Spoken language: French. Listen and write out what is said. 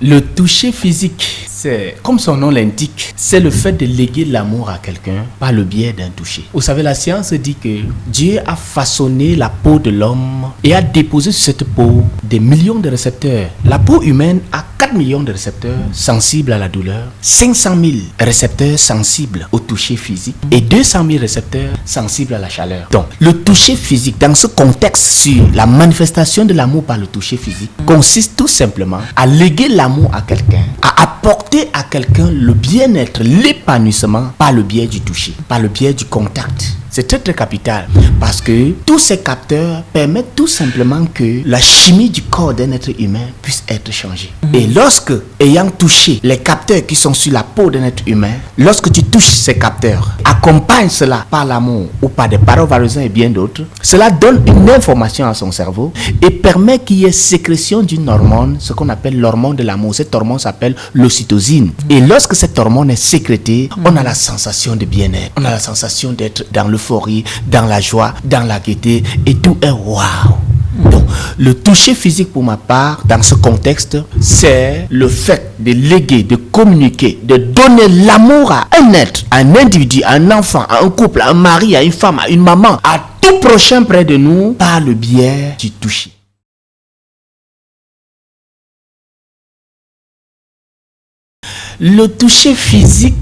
Le toucher physique, c'est, comme son nom l'indique, c'est le fait de léguer l'amour à quelqu'un par le biais d'un toucher. Vous savez, la science dit que Dieu a façonné la peau de l'homme et a déposé sur cette peau des millions de récepteurs. La peau humaine a 4 millions de récepteurs sensibles à la douleur, 500 000 récepteurs sensibles au toucher physique et 200 000 récepteurs sensibles à la chaleur. Donc, le toucher physique, dans ce contexte sur la manifestation de l'amour par le toucher physique, consiste tout simplement à léguer l'amour à quelqu'un, à apporter à quelqu'un le bien-être, l'épanouissement par le biais du toucher, par le biais du contact. C'est très très capital parce que tous ces capteurs permettent tout simplement que la chimie du corps d'un être humain puisse être changée. Et lorsque, ayant touché les capteurs qui sont sur la peau d'un être humain, lorsque tu touches ces capteurs, accompagne cela par l'amour ou par des paroles valorisantes et bien d'autres, cela donne une information à son cerveau et permet qu'il y ait sécrétion d'une hormone, ce qu'on appelle l'hormone de l'amour. Cette hormone s'appelle l'ocytocine. Et lorsque cette hormone est sécrétée, on a la sensation de bien-être, on a la sensation d'être dans l'euphorie, dans la joie, dans la gaieté, et tout est waouh. Donc, le toucher physique pour ma part, dans ce contexte, c'est le fait de léguer, de communiquer, de donner l'amour à un être, à un individu, à un enfant, à un couple, à un mari, à une femme, à une maman, à tout prochain près de nous, par le biais du toucher. Le toucher physique,